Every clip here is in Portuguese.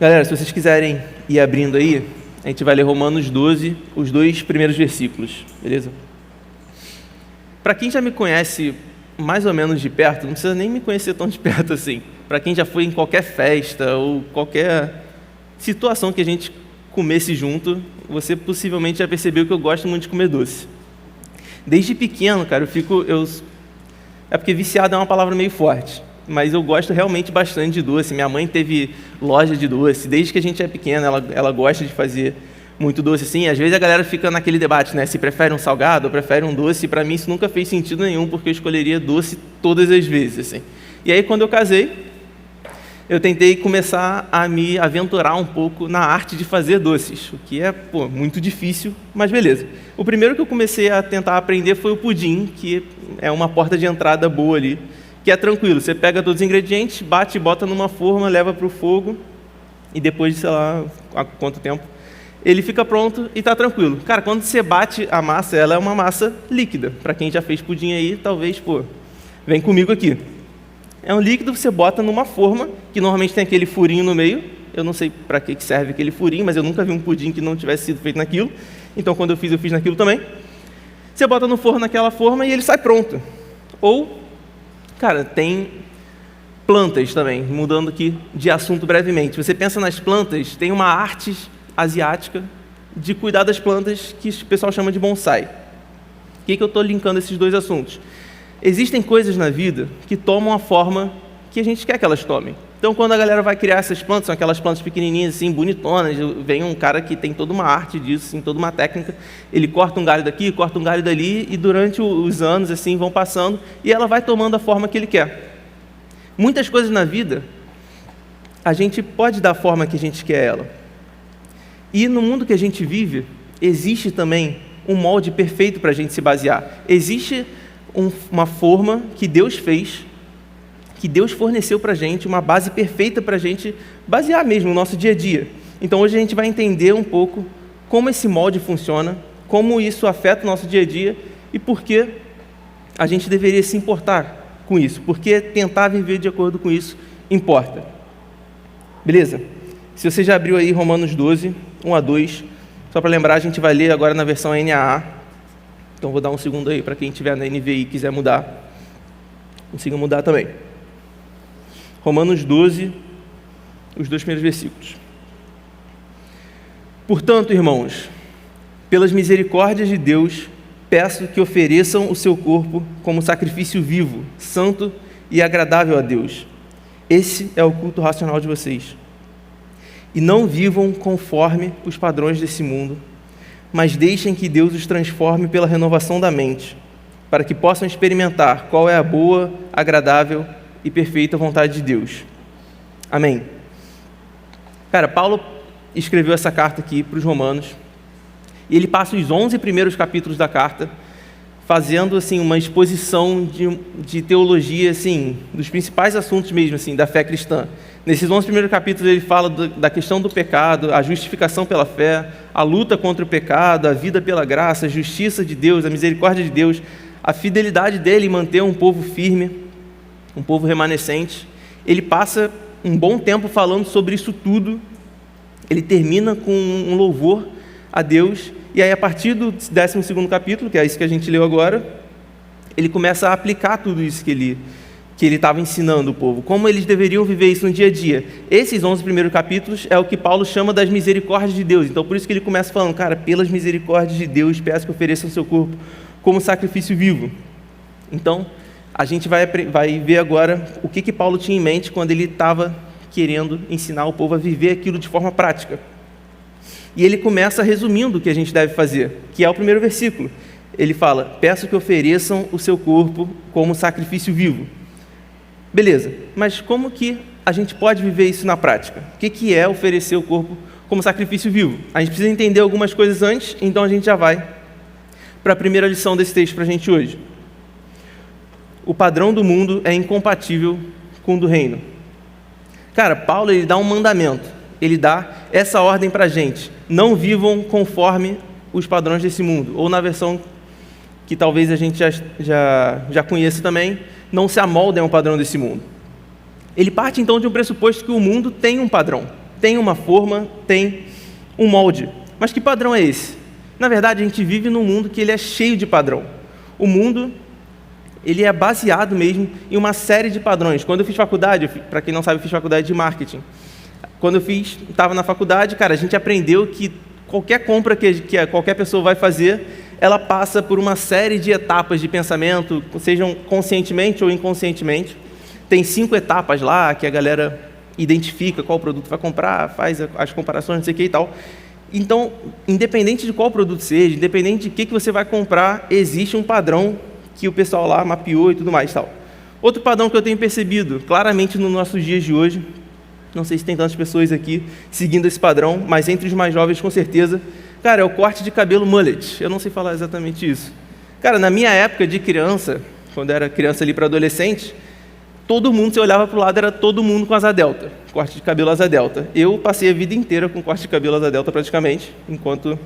Galera, se vocês quiserem ir abrindo aí, a gente vai ler Romanos 12, os 2 primeiros versículos, beleza? Para quem já me conhece mais ou menos de perto, não precisa nem me conhecer tão de perto assim. Para quem já foi em qualquer festa ou qualquer situação que a gente comesse junto, você possivelmente já percebeu que eu gosto muito de comer doce. Desde pequeno, cara, é porque viciado é uma palavra meio forte, mas eu gosto realmente bastante de doce. Minha mãe teve loja de doce, desde que a gente é pequeno, ela gosta de fazer muito doce assim. Às vezes a galera fica naquele debate, né? Se prefere um salgado ou prefere um doce. Para mim isso nunca fez sentido nenhum, porque eu escolheria doce todas as vezes, assim. E aí quando eu casei, eu tentei começar a me aventurar um pouco na arte de fazer doces, o que é, muito difícil, mas beleza. O primeiro que eu comecei a tentar aprender foi o pudim, que é uma porta de entrada boa ali, que é tranquilo. Você pega todos os ingredientes, bate e bota numa forma, leva para o fogo, e depois de, sei lá, há quanto tempo, ele fica pronto e está tranquilo. Cara, quando você bate a massa, ela é uma massa líquida. Para quem já fez pudim aí, talvez, vem comigo aqui. É um líquido que você bota numa forma, que normalmente tem aquele furinho no meio. Eu não sei para que serve aquele furinho, mas eu nunca vi um pudim que não tivesse sido feito naquilo. Então, quando eu fiz naquilo também. Você bota no forno naquela forma e ele sai pronto. Ou, cara, tem plantas também, mudando aqui de assunto brevemente. Você pensa nas plantas, tem uma arte asiática de cuidar das plantas que o pessoal chama de bonsai. O que eu estou linkando esses dois assuntos? Existem coisas na vida que tomam a forma que a gente quer que elas tomem. Então, quando a galera vai criar essas plantas, são aquelas plantas pequenininhas, assim, bonitonas, vem um cara que tem toda uma arte disso, assim, toda uma técnica, ele corta um galho daqui, corta um galho dali, e durante os anos, assim, vão passando, e ela vai tomando a forma que ele quer. Muitas coisas na vida, a gente pode dar a forma que a gente quer ela. E no mundo que a gente vive, existe também um molde perfeito para a gente se basear. Existe uma forma que Deus fez, que Deus forneceu para a gente, uma base perfeita para a gente basear mesmo no nosso dia a dia. Então hoje a gente vai entender um pouco como esse molde funciona, como isso afeta o nosso dia a dia e por que a gente deveria se importar com isso, porque tentar viver de acordo com isso importa. Beleza? Se você já abriu aí Romanos 12, 1 a 2, só para lembrar, a gente vai ler agora na versão NAA. Então, vou dar um segundo aí para quem estiver na NVI e quiser mudar, consiga mudar também. Romanos 12, os 2 primeiros versículos. Portanto, irmãos, pelas misericórdias de Deus, peço que ofereçam o seu corpo como sacrifício vivo, santo e agradável a Deus. Esse é o culto racional de vocês. E não vivam conforme os padrões desse mundo, mas deixem que Deus os transforme pela renovação da mente, para que possam experimentar qual é a boa, agradável e perfeita vontade de Deus. Amém. Cara, Paulo escreveu essa carta aqui para os romanos, e ele passa os 11 primeiros capítulos da carta, fazendo assim, uma exposição de teologia, assim, dos principais assuntos mesmo, assim, da fé cristã. Nesses 11 primeiros capítulos ele fala da questão do pecado, a justificação pela fé, a luta contra o pecado, a vida pela graça, a justiça de Deus, a misericórdia de Deus, a fidelidade dele em manter um povo firme, um povo remanescente. Ele passa um bom tempo falando sobre isso tudo, ele termina com um louvor a Deus, e aí a partir do 12º capítulo, que é isso que a gente leu agora, ele começa a aplicar tudo isso que ele estava ensinando o povo, como eles deveriam viver isso no dia a dia. Esses 11 primeiros capítulos é o que Paulo chama das misericórdias de Deus. Então, por isso que ele começa falando, cara, pelas misericórdias de Deus, peço que ofereçam o seu corpo como sacrifício vivo. Então, a gente vai ver agora o que Paulo tinha em mente quando ele estava querendo ensinar o povo a viver aquilo de forma prática. E ele começa resumindo o que a gente deve fazer, que é o primeiro versículo. Ele fala, peço que ofereçam o seu corpo como sacrifício vivo. Beleza, mas como que a gente pode viver isso na prática? O que é oferecer o corpo como sacrifício vivo? A gente precisa entender algumas coisas antes, então a gente já vai para a primeira lição desse texto para a gente hoje. O padrão do mundo é incompatível com o do reino. Cara, Paulo ele dá um mandamento, ele dá essa ordem para a gente. Não vivam conforme os padrões desse mundo. Ou na versão que talvez a gente já conheça também, não se amoldem ao padrão desse mundo. Ele parte então de um pressuposto que o mundo tem um padrão. tem uma forma, tem um molde. Mas que padrão é esse? Na verdade, a gente vive num mundo que ele é cheio de padrão. O mundo, ele é baseado mesmo em uma série de padrões. Quando eu fiz faculdade, para quem não sabe, eu fiz faculdade de marketing. Quando eu estava na faculdade, cara, a gente aprendeu que qualquer compra que qualquer pessoa vai fazer, ela passa por uma série de etapas de pensamento, sejam conscientemente ou inconscientemente. Tem 5 etapas lá que a galera identifica qual produto vai comprar, faz as comparações, não sei o que e tal. Então, independente de qual produto seja, independente de que você vai comprar, existe um padrão que o pessoal lá mapeou e tudo mais e tal. Outro padrão que eu tenho percebido claramente nos nossos dias de hoje, não sei se tem tantas pessoas aqui seguindo esse padrão, mas entre os mais jovens com certeza, cara, é o corte de cabelo mullet. Eu não sei falar exatamente isso. Cara, na minha época de criança, quando eu era criança ali para adolescente, todo mundo, se olhava para o lado, era todo mundo com asa delta, corte de cabelo asa delta. Eu passei a vida inteira com corte de cabelo asa delta praticamente, enquanto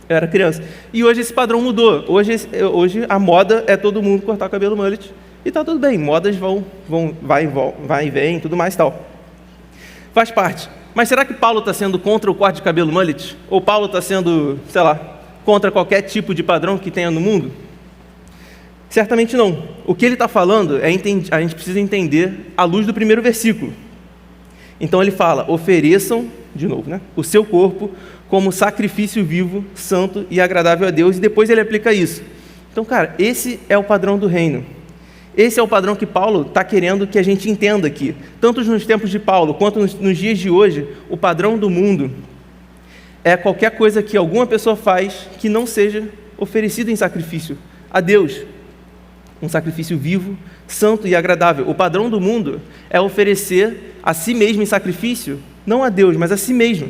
eu era criança. E hoje esse padrão mudou. Hoje a moda é todo mundo cortar o cabelo mullet e tá tudo bem. Modas vai e vem, tudo mais e tal. Faz parte. Mas será que Paulo está sendo contra o corte de cabelo mullet? Ou Paulo está sendo, sei lá, contra qualquer tipo de padrão que tenha no mundo? Certamente não. O que ele está falando, a gente precisa entender à luz do primeiro versículo. Então ele fala, ofereçam, de novo, né, o seu corpo como sacrifício vivo, santo e agradável a Deus, e depois ele aplica isso. Então, cara, esse é o padrão do reino. Esse é o padrão que Paulo está querendo que a gente entenda aqui. Tanto nos tempos de Paulo, quanto nos dias de hoje, o padrão do mundo é qualquer coisa que alguma pessoa faz que não seja oferecido em sacrifício a Deus. Um sacrifício vivo, santo e agradável. O padrão do mundo é oferecer a si mesmo em sacrifício, não a Deus, mas a si mesmo.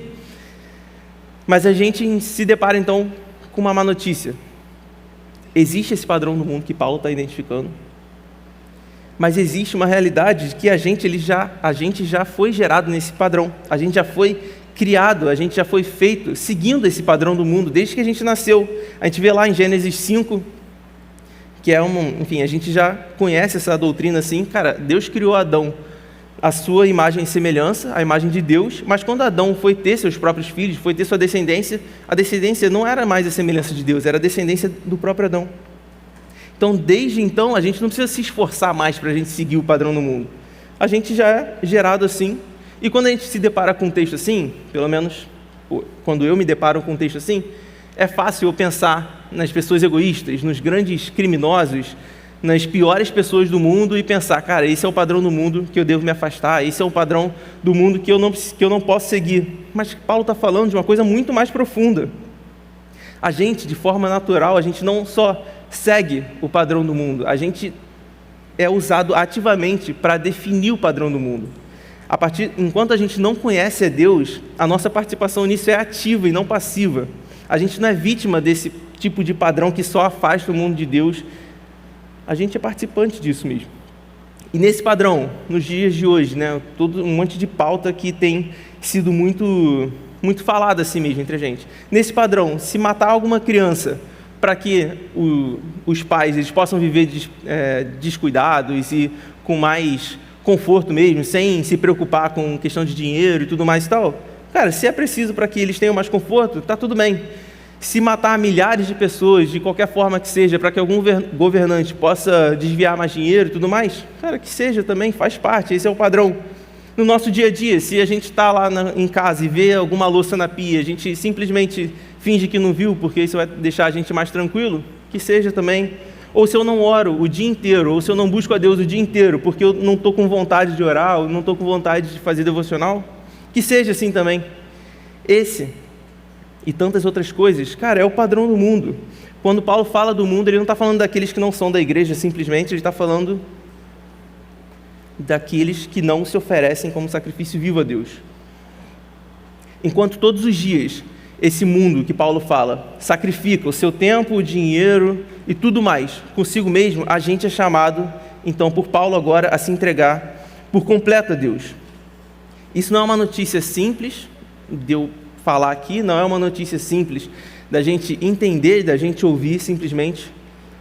Mas a gente se depara então com uma má notícia. Existe esse padrão no mundo que Paulo está identificando, mas existe uma realidade de que a gente já foi gerado nesse padrão, a gente já foi criado, a gente já foi feito seguindo esse padrão do mundo desde que a gente nasceu. A gente vê lá em Gênesis 5, que é enfim, a gente já conhece essa doutrina assim, cara, Deus criou Adão a sua imagem e semelhança, a imagem de Deus, mas quando Adão foi ter seus próprios filhos, foi ter sua descendência, a descendência não era mais a semelhança de Deus, era a descendência do próprio Adão. Então, desde então, a gente não precisa se esforçar mais para a gente seguir o padrão do mundo. A gente já é gerado assim, e quando a gente se depara com um texto assim, pelo menos quando eu me deparo com um texto assim, é fácil eu pensar nas pessoas egoístas, nos grandes criminosos, nas piores pessoas do mundo e pensar, cara, esse é o padrão do mundo que eu devo me afastar, esse é o padrão do mundo que eu não posso seguir. Mas Paulo está falando de uma coisa muito mais profunda. A gente, de forma natural, a gente não só segue o padrão do mundo, a gente é usado ativamente para definir o padrão do mundo. Enquanto a gente não conhece a Deus, a nossa participação nisso é ativa e não passiva. A gente não é vítima desse tipo de padrão que só afasta o mundo de Deus. A gente é participante disso mesmo. E nesse padrão, nos dias de hoje, né, todo um monte de pauta que tem sido muito falada assim mesmo entre a gente. Nesse padrão, se matar alguma criança para que os pais eles possam viver descuidados e com mais conforto mesmo, sem se preocupar com questão de dinheiro e tudo mais e tal, cara, se é preciso para que eles tenham mais conforto, tá tudo bem. Se matar milhares de pessoas, de qualquer forma que seja, para que algum governante possa desviar mais dinheiro e tudo mais, cara, que seja também, faz parte, esse é o padrão. No nosso dia a dia, se a gente está lá em casa e vê alguma louça na pia, a gente simplesmente finge que não viu, porque isso vai deixar a gente mais tranquilo, que seja também. Ou se eu não oro o dia inteiro, ou se eu não busco a Deus o dia inteiro, porque eu não estou com vontade de orar, ou não estou com vontade de fazer devocional, que seja assim também. Esse e tantas outras coisas, cara, é o padrão do mundo. Quando Paulo fala do mundo, ele não está falando daqueles que não são da igreja simplesmente, ele está falando daqueles que não se oferecem como sacrifício vivo a Deus. Enquanto todos os dias, esse mundo que Paulo fala, sacrifica o seu tempo, o dinheiro e tudo mais, consigo mesmo, a gente é chamado, então, por Paulo agora, a se entregar por completo a Deus. Isso não é uma notícia simples de eu falar aqui, não é uma notícia simples da gente entender, da gente ouvir simplesmente,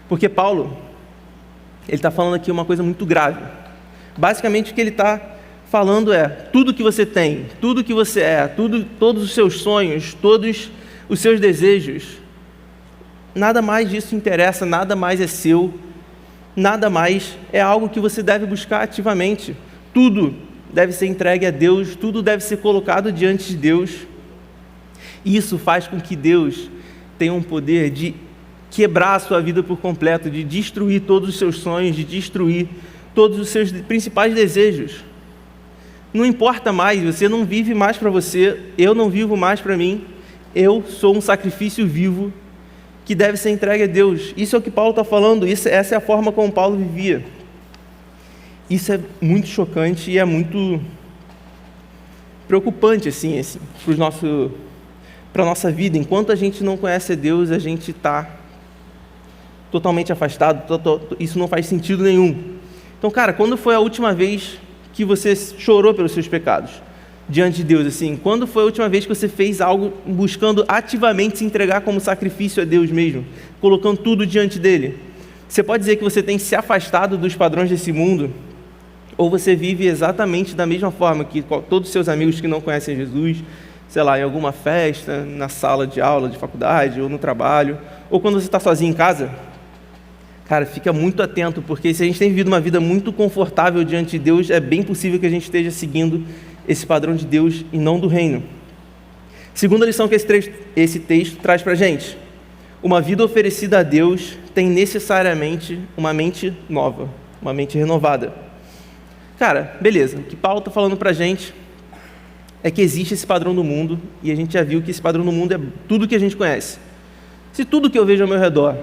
porque Paulo, ele está falando aqui uma coisa muito grave. Basicamente o que ele está falando tudo que você tem, tudo que você é, todos os seus sonhos, todos os seus desejos, nada mais disso interessa, nada mais é seu, nada mais é algo que você deve buscar ativamente. Tudo deve ser entregue a Deus, tudo deve ser colocado diante de Deus. E isso faz com que Deus tenha um poder de quebrar a sua vida por completo, de destruir todos os seus sonhos, de destruir todos os seus principais desejos. Não importa mais, você não vive mais para você, eu não vivo mais para mim, eu sou um sacrifício vivo que deve ser entregue a Deus. Isso é o que Paulo está falando, essa é a forma como Paulo vivia. Isso é muito chocante e é muito preocupante assim para a nossa vida. Enquanto a gente não conhece a Deus, a gente está totalmente afastado, isso não faz sentido nenhum. Então, cara, quando foi a última vez que você chorou pelos seus pecados diante de Deus, assim? Quando foi a última vez que você fez algo buscando ativamente se entregar como sacrifício a Deus mesmo, colocando tudo diante dele? Você pode dizer que você tem se afastado dos padrões desse mundo, ou você vive exatamente da mesma forma que todos os seus amigos que não conhecem Jesus, sei lá, em alguma festa, na sala de aula de faculdade, ou no trabalho, ou quando você está sozinho em casa? Cara, fica muito atento, porque se a gente tem vivido uma vida muito confortável diante de Deus, é bem possível que a gente esteja seguindo esse padrão de Deus e não do reino. Segunda lição que esse texto traz para a gente: uma vida oferecida a Deus tem necessariamente uma mente nova, uma mente renovada. Cara, beleza, o que Paulo está falando para a gente é que existe esse padrão do mundo, e a gente já viu que esse padrão do mundo é tudo que a gente conhece. Se tudo que eu vejo ao meu redor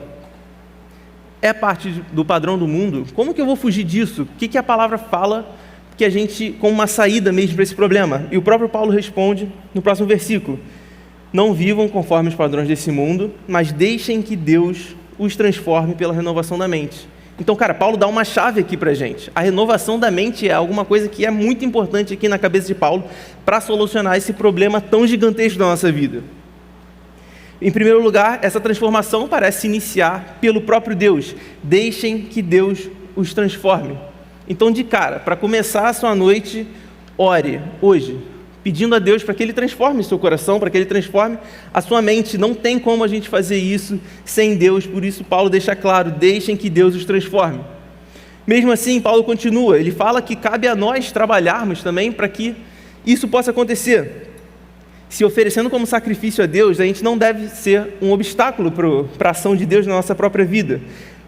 é parte do padrão do mundo, como que eu vou fugir disso? O que a palavra fala que a gente, como uma saída mesmo para esse problema? E o próprio Paulo responde no próximo versículo: não vivam conforme os padrões desse mundo, mas deixem que Deus os transforme pela renovação da mente. Então, cara, Paulo dá uma chave aqui para a gente. A renovação da mente é alguma coisa que é muito importante aqui na cabeça de Paulo para solucionar esse problema tão gigantesco da nossa vida. Em primeiro lugar, essa transformação parece iniciar pelo próprio Deus. Deixem que Deus os transforme. Então, de cara, para começar a sua noite, ore hoje, pedindo a Deus para que Ele transforme o seu coração, para que Ele transforme a sua mente. Não tem como a gente fazer isso sem Deus, por isso Paulo deixa claro: deixem que Deus os transforme. Mesmo assim, Paulo continua, ele fala que cabe a nós trabalharmos também para que isso possa acontecer. Se oferecendo como sacrifício a Deus, a gente não deve ser um obstáculo para a ação de Deus na nossa própria vida,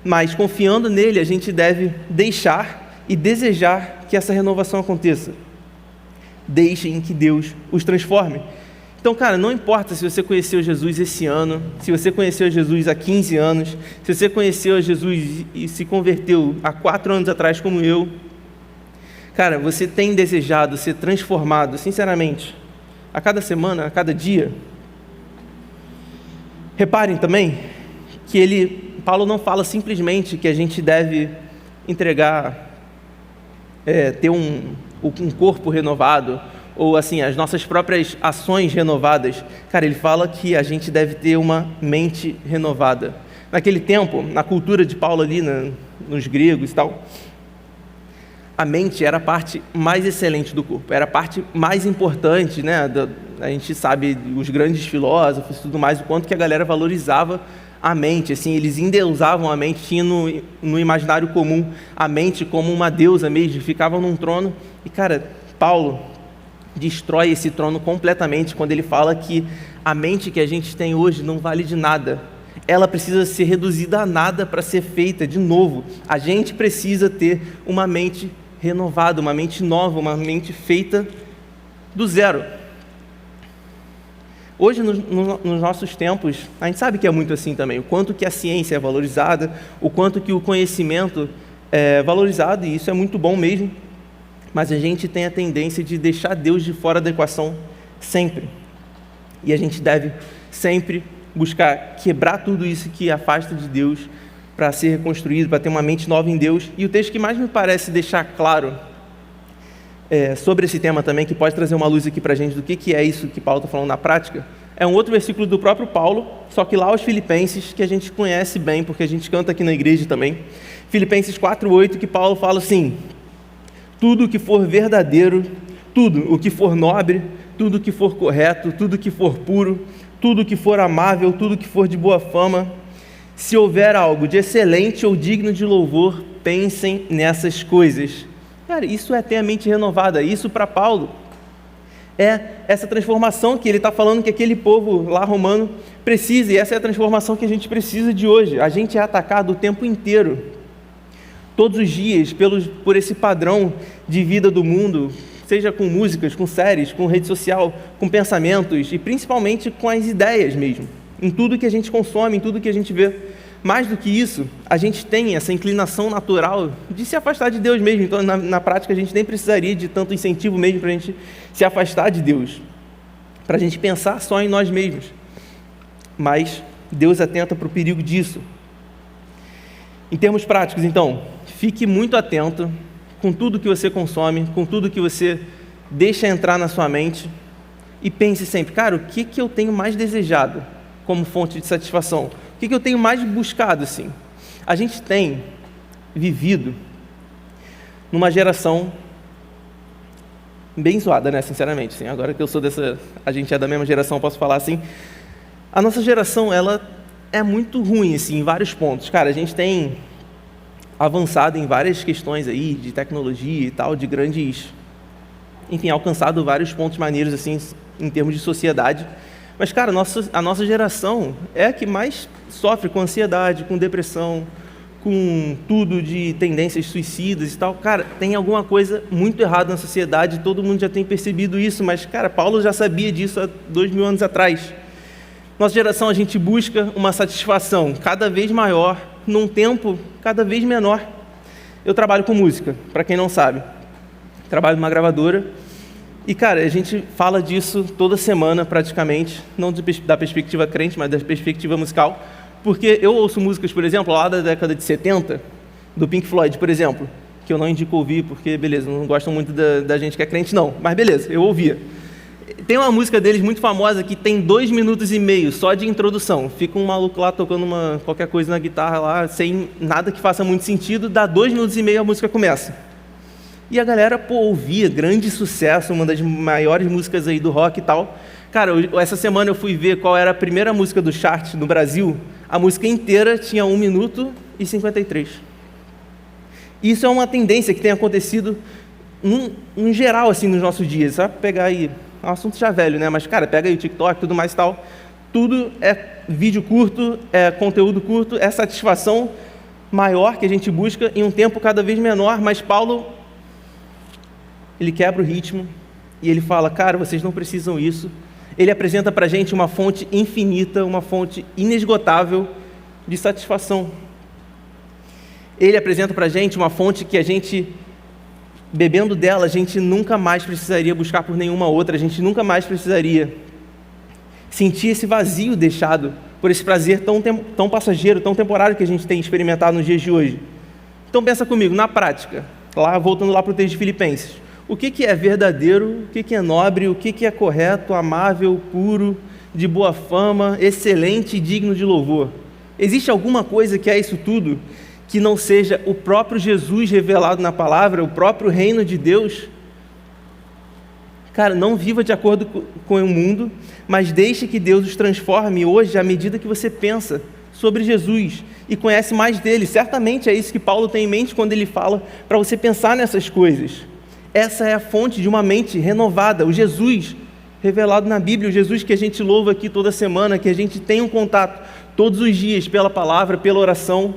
mas confiando nele, a gente deve deixar e desejar que essa renovação aconteça. Deixem que Deus os transforme. Então, cara, não importa se você conheceu Jesus esse ano, se você conheceu Jesus há 15 anos, se você conheceu Jesus e se converteu há 4 anos atrás como eu, cara, você tem desejado ser transformado, sinceramente, a cada semana, a cada dia? Reparem também que Paulo não fala simplesmente que a gente deve entregar, ter um corpo renovado, ou assim, as nossas próprias ações renovadas. Cara, ele fala que a gente deve ter uma mente renovada. Naquele tempo, na cultura de Paulo ali, nos gregos e tal, a mente era a parte mais excelente do corpo, era a parte mais importante, né? A gente sabe, os grandes filósofos e tudo mais, o quanto que a galera valorizava a mente, assim, eles endeusavam a mente, tinha no imaginário comum a mente como uma deusa mesmo, ficavam num trono. E, cara, Paulo destrói esse trono completamente quando ele fala que a mente que a gente tem hoje não vale de nada. Ela precisa ser reduzida a nada para ser feita de novo. A gente precisa ter uma mente renovada, uma mente nova, uma mente feita do zero. Hoje, nos nossos tempos, a gente sabe que é muito assim também, o quanto que a ciência é valorizada, o quanto que o conhecimento é valorizado, e isso é muito bom mesmo, mas a gente tem a tendência de deixar Deus de fora da equação sempre. E a gente deve sempre buscar quebrar tudo isso que afasta de Deus para ser reconstruído, para ter uma mente nova em Deus. E o texto que mais me parece deixar claro sobre esse tema também, que pode trazer uma luz aqui para a gente do que é isso que Paulo está falando na prática, é um outro versículo do próprio Paulo, só que lá aos Filipenses, que a gente conhece bem, porque a gente canta aqui na igreja também. Filipenses 4:8, que Paulo fala assim: tudo o que for verdadeiro, tudo o que for nobre, tudo o que for correto, tudo o que for puro, tudo o que for amável, tudo o que for de boa fama, se houver algo de excelente ou digno de louvor, pensem nessas coisas. Cara, isso é ter a mente renovada. Isso para Paulo é essa transformação que ele está falando que aquele povo lá romano precisa, e essa é a transformação que a gente precisa de hoje. A gente é atacado o tempo inteiro, todos os dias, por esse padrão de vida do mundo, seja com músicas, com séries, com rede social, com pensamentos e principalmente com as ideias mesmo, em tudo que a gente consome, em tudo que a gente vê. Mais do que isso, a gente tem essa inclinação natural de se afastar de Deus mesmo. Então, na prática, a gente nem precisaria de tanto incentivo mesmo para a gente se afastar de Deus, para a gente pensar só em nós mesmos. Mas Deus atenta para o perigo disso. Em termos práticos, então, fique muito atento com tudo que você consome, com tudo que você deixa entrar na sua mente, e pense sempre, cara, o que eu tenho mais desejado como fonte de satisfação? O que eu tenho mais buscado, assim? A gente tem vivido numa geração bem zoada, né? Sinceramente, assim, agora que eu sou a gente é da mesma geração, posso falar assim. A nossa geração, ela é muito ruim, assim, em vários pontos. Cara, a gente tem avançado em várias questões aí de tecnologia e tal, de grandes, enfim, alcançado vários pontos maneiros, assim, em termos de sociedade. Mas, cara, a nossa geração é a que mais sofre com ansiedade, com depressão, com tudo de tendências suicidas e tal. Cara, tem alguma coisa muito errada na sociedade, todo mundo já tem percebido isso, mas, cara, Paulo já sabia disso há 2000 anos atrás. Nossa geração, a gente busca uma satisfação cada vez maior, num tempo cada vez menor. Eu trabalho com música, para quem não sabe. Trabalho numa gravadora. E, cara, a gente fala disso toda semana, praticamente, não da perspectiva crente, mas da perspectiva musical, porque eu ouço músicas, por exemplo, lá da década de 70, do Pink Floyd, por exemplo, que eu não indico ouvir, porque, beleza, não gostam muito da gente que é crente, não, mas beleza, eu ouvia. Tem uma música deles muito famosa que tem 2 minutos e meio, só de introdução. Fica um maluco lá tocando qualquer coisa na guitarra lá, sem nada que faça muito sentido, dá 2 minutos e meio a música começa. E a galera, ouvia, grande sucesso, uma das maiores músicas aí do rock e tal. Cara, essa semana eu fui ver qual era a primeira música do chart no Brasil. A música inteira tinha 1 minuto e 53. Isso é uma tendência que tem acontecido em geral, assim, nos nossos dias. Sabe? Pegar aí, é um assunto já velho, né? Mas, cara, pega aí o TikTok, tudo mais e tal. Tudo é vídeo curto, é conteúdo curto, é satisfação maior que a gente busca em um tempo cada vez menor, mas Paulo, ele quebra o ritmo e ele fala, cara, vocês não precisam isso. Ele apresenta para a gente uma fonte infinita, uma fonte inesgotável de satisfação. Ele apresenta para a gente uma fonte que a gente, bebendo dela, a gente nunca mais precisaria buscar por nenhuma outra, a gente nunca mais precisaria sentir esse vazio deixado por esse prazer tão passageiro, tão temporário que a gente tem experimentado nos dias de hoje. Então pensa comigo, na prática, voltando lá para o texto de Filipenses. O que é verdadeiro, o que é nobre, o que é correto, amável, puro, de boa fama, excelente e digno de louvor? Existe alguma coisa que é isso tudo que não seja o próprio Jesus revelado na palavra, o próprio reino de Deus? Cara, não viva de acordo com o mundo, mas deixe que Deus os transforme hoje à medida que você pensa sobre Jesus e conhece mais dele. Certamente é isso que Paulo tem em mente quando ele fala para você pensar nessas coisas. Essa é a fonte de uma mente renovada, o Jesus revelado na Bíblia, o Jesus que a gente louva aqui toda semana, que a gente tem um contato todos os dias pela palavra, pela oração.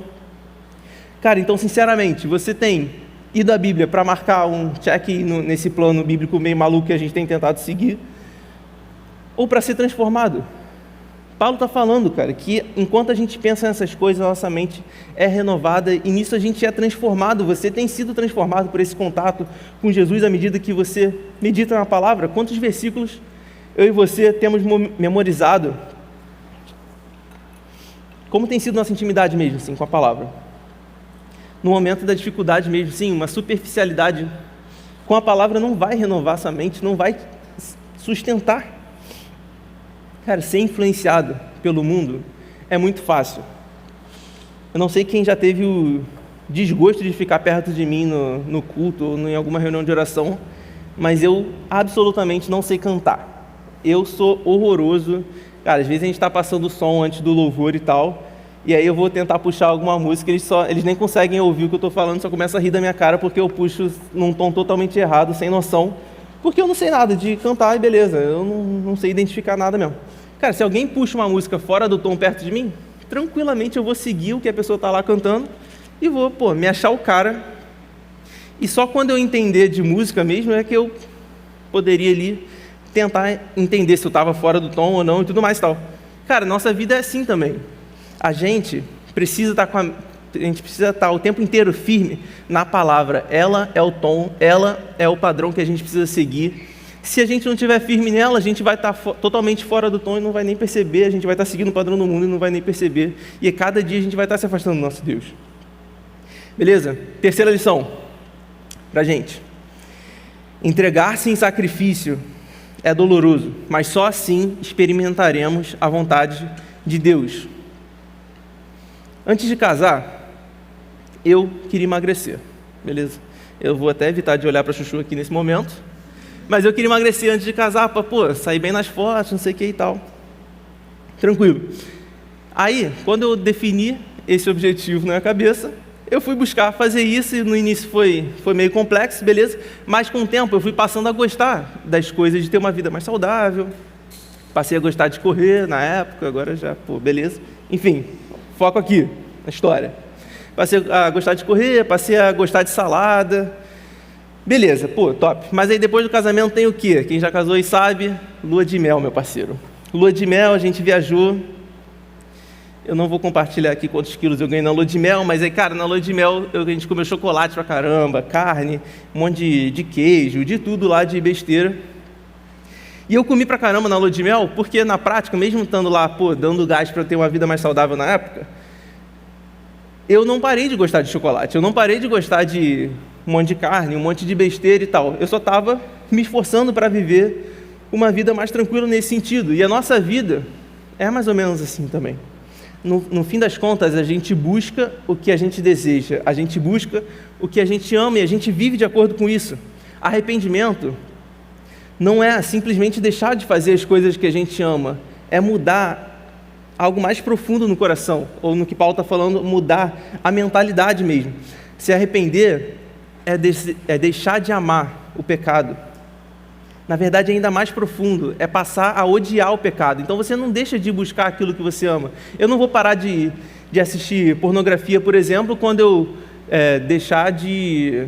Cara, então, sinceramente, você tem ido à Bíblia para marcar um check nesse plano bíblico meio maluco que a gente tem tentado seguir, ou para ser transformado? Paulo está falando, cara, que enquanto a gente pensa nessas coisas, a nossa mente é renovada e nisso a gente é transformado. Você tem sido transformado por esse contato com Jesus à medida que você medita na palavra? Quantos versículos eu e você temos memorizado? Como tem sido nossa intimidade mesmo, assim, com a palavra? No momento da dificuldade mesmo, sim, uma superficialidade com a palavra não vai renovar essa mente, não vai sustentar. Cara, ser influenciado pelo mundo é muito fácil. Eu não sei quem já teve desgosto de ficar perto de mim no culto ou em alguma reunião de oração, mas eu absolutamente não sei cantar. Eu sou horroroso. Cara, às vezes a gente está passando o som antes do louvor e tal, e aí eu vou tentar puxar alguma música, eles nem conseguem ouvir o que eu estou falando, só começam a rir da minha cara porque eu puxo num tom totalmente errado, sem noção, porque eu não sei nada de cantar e beleza, eu não sei identificar nada mesmo. Cara, se alguém puxa uma música fora do tom perto de mim, tranquilamente eu vou seguir o que a pessoa está lá cantando e vou, me achar o cara. E só quando eu entender de música mesmo é que eu poderia ali tentar entender se eu estava fora do tom ou não e tudo mais e tal. Cara, nossa vida é assim também. A gente precisa estar o tempo inteiro firme na palavra. Ela é o tom, ela é o padrão que a gente precisa seguir. Se a gente não estiver firme nela, a gente vai estar totalmente fora do tom e não vai nem perceber. A gente vai estar seguindo o padrão do mundo e não vai nem perceber. E cada dia a gente vai estar se afastando do nosso Deus. Beleza? Terceira lição pra gente. Entregar-se em sacrifício é doloroso, mas só assim experimentaremos a vontade de Deus. Antes de casar, eu queria emagrecer, beleza? Eu vou até evitar de olhar para a Chuchu aqui nesse momento, mas eu queria emagrecer antes de casar, para sair bem nas fotos, não sei o que e tal. Tranquilo. Aí, quando eu defini esse objetivo na minha cabeça, eu fui buscar fazer isso e no início foi meio complexo, beleza? Mas com o tempo eu fui passando a gostar das coisas, de ter uma vida mais saudável. Passei a gostar de correr na época, agora já, beleza. Enfim, foco aqui na história. Passei a gostar de correr, passei a gostar de salada. Beleza, top. Mas aí depois do casamento tem o quê? Quem já casou aí sabe, lua de mel, meu parceiro. Lua de mel, a gente viajou. Eu não vou compartilhar aqui quantos quilos eu ganhei na lua de mel, mas aí, cara, na lua de mel a gente comeu chocolate pra caramba, carne, um monte de queijo, de tudo lá de besteira. E eu comi pra caramba na lua de mel, porque na prática, mesmo estando lá, dando gás para ter uma vida mais saudável na época, eu não parei de gostar de chocolate, eu não parei de gostar de um monte de carne, um monte de besteira e tal. Eu só estava me esforçando para viver uma vida mais tranquila nesse sentido. E a nossa vida é mais ou menos assim também. No fim das contas, a gente busca o que a gente deseja, a gente busca o que a gente ama e a gente vive de acordo com isso. Arrependimento não é simplesmente deixar de fazer as coisas que a gente ama, é mudar algo mais profundo no coração, ou no que Paulo está falando, mudar a mentalidade mesmo. Se arrepender é deixar de amar o pecado. Na verdade, é ainda mais profundo, é passar a odiar o pecado. Então você não deixa de buscar aquilo que você ama. Eu não vou parar de assistir pornografia, por exemplo, quando eu deixar de,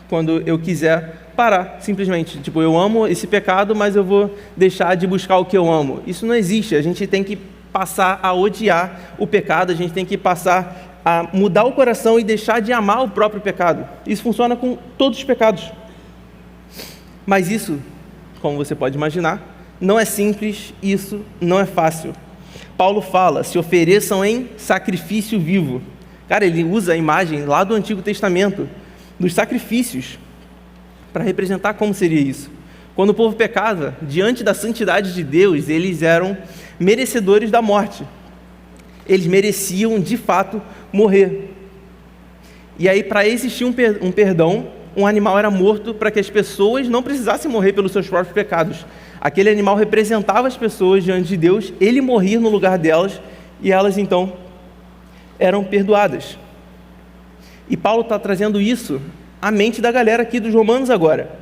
quando eu quiser parar, simplesmente. Tipo, eu amo esse pecado, mas eu vou deixar de buscar o que eu amo. Isso não existe, a gente tem que passar a odiar o pecado, a gente tem que passar a mudar o coração e deixar de amar o próprio pecado. Isso funciona com todos os pecados. Mas isso, como você pode imaginar, não é simples, isso não é fácil. Paulo fala, se ofereçam em sacrifício vivo. Cara, ele usa a imagem lá do Antigo Testamento, dos sacrifícios, para representar como seria isso. Quando o povo pecava, diante da santidade de Deus, eles eram merecedores da morte. Eles mereciam, de fato, morrer. E aí, para existir um perdão, um animal era morto para que as pessoas não precisassem morrer pelos seus próprios pecados. Aquele animal representava as pessoas diante de Deus, ele morria no lugar delas e elas então eram perdoadas. E Paulo está trazendo isso à mente da galera aqui dos romanos agora.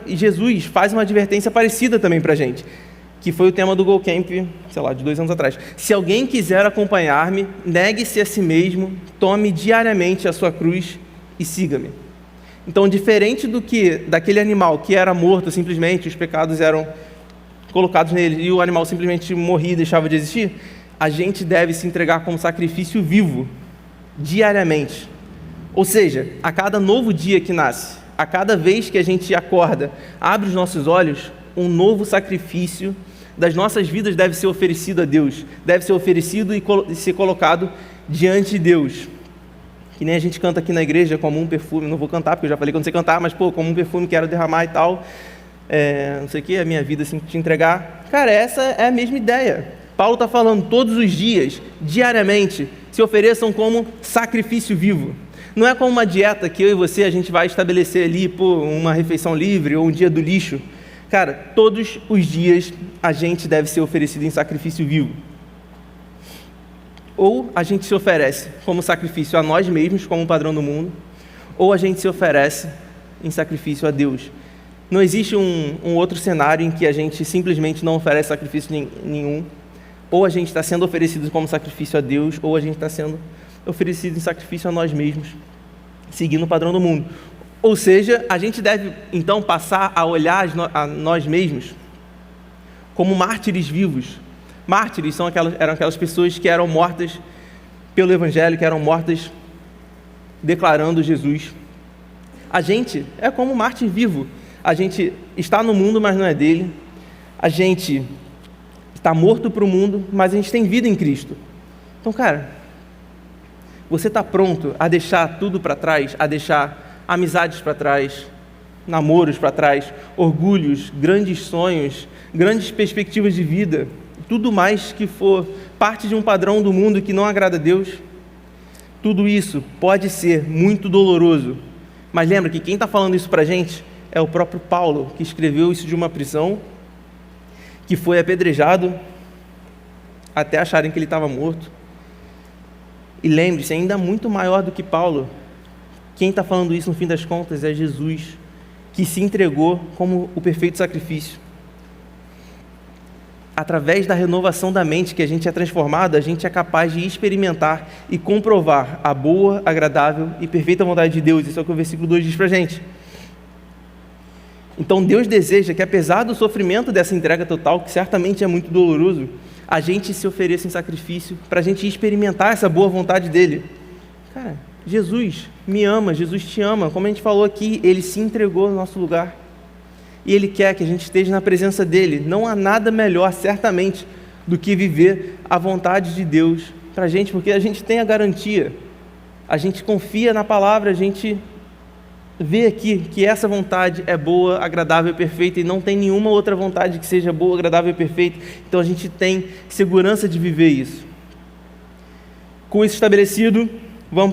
Jesus faz uma advertência parecida também para a gente, que foi o tema do Go Camp, de 2 anos atrás. Se alguém quiser acompanhar-me, negue-se a si mesmo, tome diariamente a sua cruz e siga-me. Então, diferente daquele animal que era morto simplesmente, os pecados eram colocados nele e o animal simplesmente morria e deixava de existir, a gente deve se entregar como sacrifício vivo, diariamente. Ou seja, a cada novo dia que nasce, a cada vez que a gente acorda, abre os nossos olhos, um novo sacrifício das nossas vidas deve ser oferecido a Deus, deve ser oferecido e ser colocado diante de Deus. Que nem a gente canta aqui na igreja, como um perfume, não vou cantar porque eu já falei que eu não sei cantar, mas como um perfume quero derramar e tal, não sei o que, a minha vida assim, te entregar. Cara, essa é a mesma ideia. Paulo está falando todos os dias, diariamente, se ofereçam como sacrifício vivo. Não é como uma dieta que eu e você, a gente vai estabelecer ali por uma refeição livre ou um dia do lixo. Cara, todos os dias a gente deve ser oferecido em sacrifício vivo. Ou a gente se oferece como sacrifício a nós mesmos, como padrão do mundo, ou a gente se oferece em sacrifício a Deus. Não existe um outro cenário em que a gente simplesmente não oferece sacrifício nenhum. Ou a gente está sendo oferecido como sacrifício a Deus, ou a gente está sendo oferecido em sacrifício a nós mesmos, seguindo o padrão do mundo. Ou seja, a gente deve, então, passar a olhar a nós mesmos como mártires vivos. Mártires eram aquelas pessoas que eram mortas pelo Evangelho, que eram mortas declarando Jesus. A gente é como um mártir vivo. A gente está no mundo, mas não é dele. A gente está morto para o mundo, mas a gente tem vida em Cristo. Então, cara, você está pronto a deixar tudo para trás, a deixar amizades para trás, namoros para trás, orgulhos, grandes sonhos, grandes perspectivas de vida, tudo mais que for parte de um padrão do mundo que não agrada a Deus? Tudo isso pode ser muito doloroso, mas lembra que quem está falando isso para a gente é o próprio Paulo, que escreveu isso de uma prisão, que foi apedrejado até acharem que ele estava morto. E lembre-se, ainda muito maior do que Paulo, quem está falando isso no fim das contas é Jesus, que se entregou como o perfeito sacrifício. Através da renovação da mente que a gente é transformado, a gente é capaz de experimentar e comprovar a boa, agradável e perfeita vontade de Deus. Isso é o que o versículo 2 diz para a gente. Então Deus deseja que, apesar do sofrimento dessa entrega total, que certamente é muito doloroso, a gente se ofereça em sacrifício para a gente experimentar essa boa vontade dele. Cara, Jesus me ama, Jesus te ama. Como a gente falou aqui, ele se entregou no nosso lugar. E ele quer que a gente esteja na presença dele. Não há nada melhor, certamente, do que viver a vontade de Deus para a gente, porque a gente tem a garantia, a gente confia na palavra, a gente vê aqui que essa vontade é boa, agradável e perfeita, e não tem nenhuma outra vontade que seja boa, agradável e perfeita. Então a gente tem segurança de viver isso. Com isso estabelecido, vamos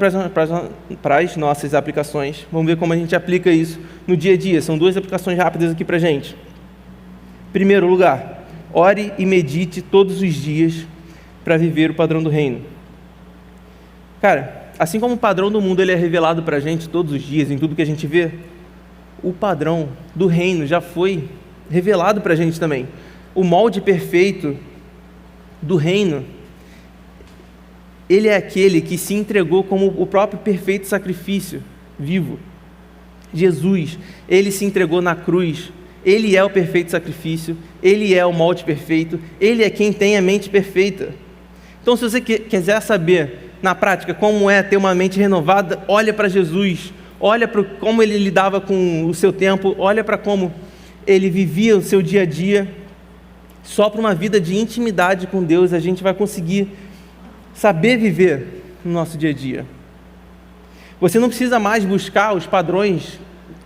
para as nossas aplicações. Vamos ver como a gente aplica isso no dia a dia. São 2 aplicações rápidas aqui para a gente. Primeiro lugar, ore e medite todos os dias para viver o padrão do reino. Cara, assim como o padrão do mundo ele é revelado para a gente todos os dias, em tudo que a gente vê, o padrão do reino já foi revelado para a gente também. O molde perfeito do reino, ele é aquele que se entregou como o próprio perfeito sacrifício vivo. Jesus, ele se entregou na cruz, ele é o perfeito sacrifício, ele é o molde perfeito, ele é quem tem a mente perfeita. Então, se você quiser saber na prática como é ter uma mente renovada, olha para Jesus, olha para como ele lidava com o seu tempo, olha para como ele vivia o seu dia a dia. Só para uma vida de intimidade com Deus a gente vai conseguir saber viver no nosso dia a dia. Você não precisa mais buscar os padrões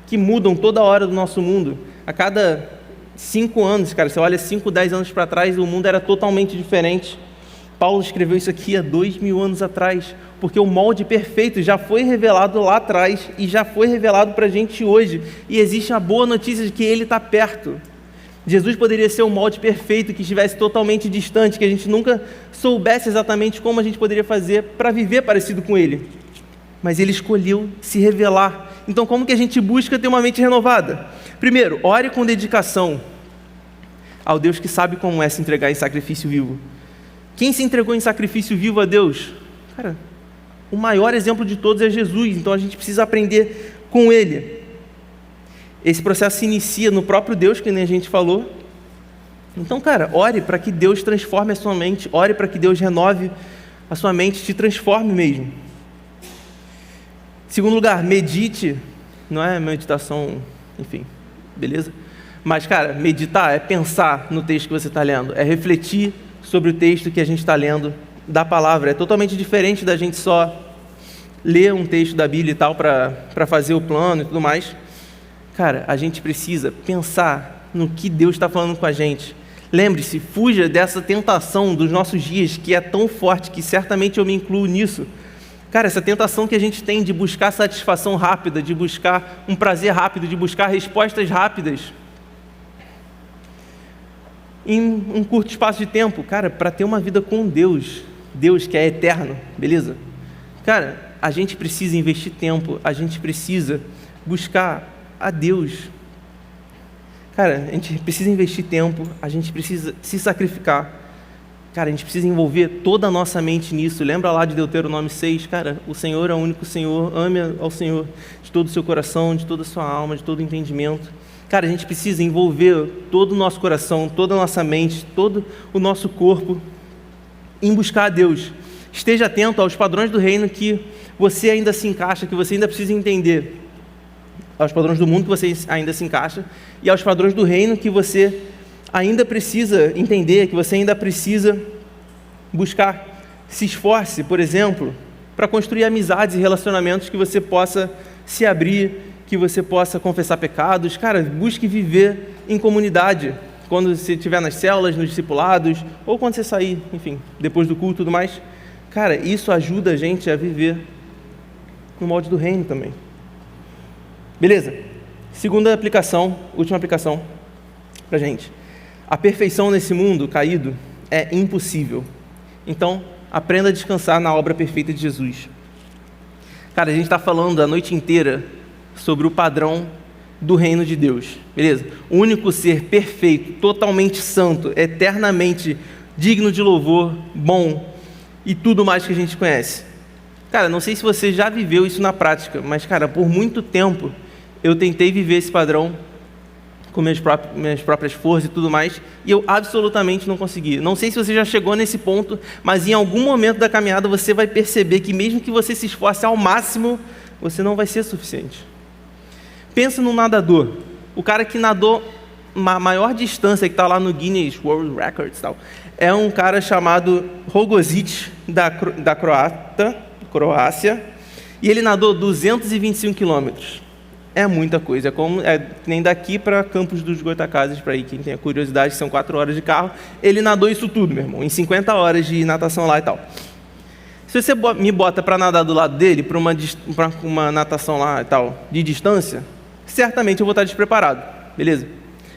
que mudam toda hora do nosso mundo. A cada 5 anos, cara, você olha 5, 10 anos para trás, o mundo era totalmente diferente. Paulo escreveu isso aqui há 2000 anos atrás, porque o molde perfeito já foi revelado lá atrás e já foi revelado para a gente hoje. E existe a boa notícia de que ele está perto. Jesus poderia ser o molde perfeito que estivesse totalmente distante, que a gente nunca soubesse exatamente como a gente poderia fazer para viver parecido com ele. Mas ele escolheu se revelar. Então, como que a gente busca ter uma mente renovada? Primeiro, ore com dedicação ao Deus que sabe como é se entregar em sacrifício vivo. Quem se entregou em sacrifício vivo a Deus? Cara, o maior exemplo de todos é Jesus, então a gente precisa aprender com ele. Esse processo se inicia no próprio Deus, que nem a gente falou. Então, cara, ore para que Deus transforme a sua mente, ore para que Deus renove a sua mente, te transforme mesmo. Segundo lugar, medite, não é meditação, enfim, beleza? Mas, cara, meditar é pensar no texto que você está lendo, é refletir sobre o texto que a gente está lendo da palavra. É totalmente diferente da gente só ler um texto da Bíblia e tal para fazer o plano e tudo mais. Cara, a gente precisa pensar no que Deus está falando com a gente, Lembre-se, fuja dessa tentação dos nossos dias, que é tão forte, que certamente eu me incluo nisso. Cara, essa tentação que a gente tem de buscar satisfação rápida, de buscar um prazer rápido, de buscar respostas rápidas em um curto espaço de tempo. Cara, para ter uma vida com Deus, Deus que é eterno, beleza? Cara, a gente precisa investir tempo, a gente precisa buscar a Deus. Cara, a gente precisa investir tempo, a gente precisa se sacrificar. Cara, a gente precisa envolver toda a nossa mente nisso. Lembra lá de Deuteronômio 6? Cara, o Senhor é o único Senhor. Ame ao Senhor de todo o seu coração, de toda a sua alma, de todo o entendimento. Cara, a gente precisa envolver todo o nosso coração, toda a nossa mente, todo o nosso corpo em buscar a Deus. Esteja atento aos padrões do reino que você ainda se encaixa, que você ainda precisa entender. Aos padrões do mundo que você ainda se encaixa e aos padrões do reino que você ainda precisa entender, que você ainda precisa buscar. Se esforce, por exemplo, para construir amizades e relacionamentos que você possa se abrir, que você possa confessar pecados. Cara, busque viver em comunidade, quando você estiver nas células, nos discipulados, ou quando você sair, enfim, depois do culto e tudo mais. Cara, isso ajuda a gente a viver no molde do reino também. Beleza? Segunda aplicação, última aplicação pra gente. A perfeição nesse mundo caído é impossível. Então, aprenda a descansar na obra perfeita de Jesus. Cara, a gente está falando a noite inteira sobre o padrão do reino de Deus, beleza? O único ser perfeito, totalmente santo, eternamente digno de louvor, bom e tudo mais que a gente conhece. Cara, não sei se você já viveu isso na prática, mas, cara, por muito tempo eu tentei viver esse padrão com minhas próprias forças e tudo mais, e eu absolutamente não consegui. Não sei se você já chegou nesse ponto, mas em algum momento da caminhada você vai perceber que mesmo que você se esforce ao máximo, você não vai ser suficiente. Pensa num nadador, o cara que nadou a maior distância, que está lá no Guinness World Records, tal, é um cara chamado Rogosic, da Croácia, e ele nadou 225 quilômetros. É muita coisa, é nem daqui para Campos dos Goytacazes, para aí quem tem a curiosidade, são 4 horas de carro. Ele nadou isso tudo, meu irmão, em 50 horas de natação lá e tal. Se você me bota para nadar do lado dele, para uma natação lá e tal, de distância, certamente eu vou estar despreparado, beleza?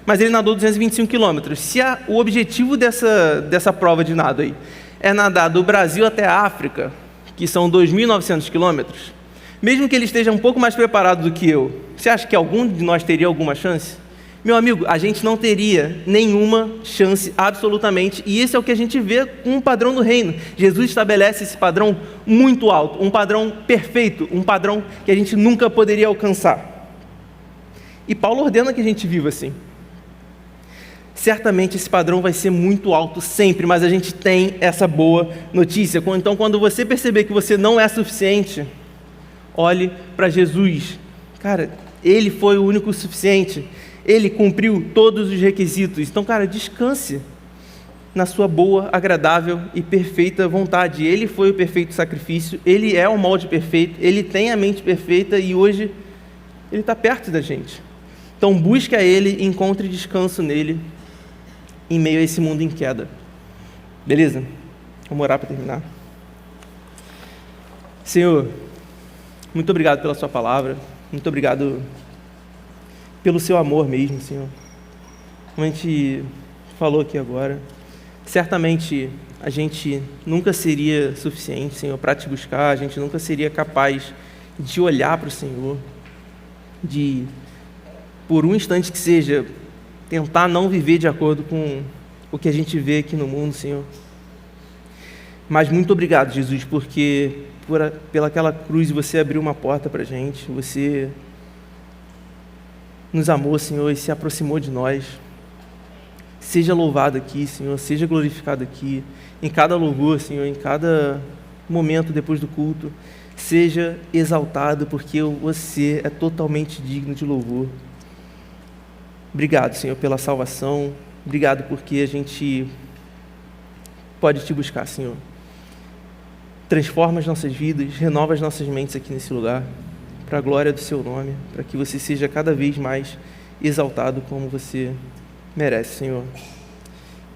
Mas ele nadou 225 quilômetros. Se o objetivo dessa prova de nado aí é nadar do Brasil até a África, que são 2.900 quilômetros, mesmo que ele esteja um pouco mais preparado do que eu, você acha que algum de nós teria alguma chance? Meu amigo, a gente não teria nenhuma chance, absolutamente, e esse é o que a gente vê com o padrão do reino. Jesus estabelece esse padrão muito alto, um padrão perfeito, um padrão que a gente nunca poderia alcançar. E Paulo ordena que a gente viva assim. Certamente esse padrão vai ser muito alto sempre, mas a gente tem essa boa notícia. Então, quando você perceber que você não é suficiente, olhe para Jesus. Cara, Ele foi o único suficiente. Ele cumpriu todos os requisitos. Então, cara, descanse na sua boa, agradável e perfeita vontade. Ele foi o perfeito sacrifício. Ele é o molde perfeito. Ele tem a mente perfeita e hoje Ele está perto da gente. Então, busque a Ele e encontre descanso nele em meio a esse mundo em queda. Beleza? Vamos orar para terminar. Senhor, muito obrigado pela sua palavra, muito obrigado pelo seu amor mesmo, Senhor. Como a gente falou aqui agora, certamente a gente nunca seria suficiente, Senhor, para te buscar, a gente nunca seria capaz de olhar para o Senhor, de, por um instante que seja, tentar não viver de acordo com o que a gente vê aqui no mundo, Senhor. Mas muito obrigado, Jesus, porque pelaquela cruz você abriu uma porta para a gente, você nos amou, Senhor, e se aproximou de nós. Seja louvado aqui, Senhor, seja glorificado aqui, em cada louvor, Senhor, em cada momento depois do culto, seja exaltado, porque você é totalmente digno de louvor. Obrigado, Senhor, pela salvação, obrigado porque a gente pode te buscar, Senhor. Transforma as nossas vidas, renova as nossas mentes aqui nesse lugar, para a glória do seu nome, para que você seja cada vez mais exaltado como você merece, Senhor.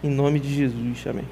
Em nome de Jesus, amém.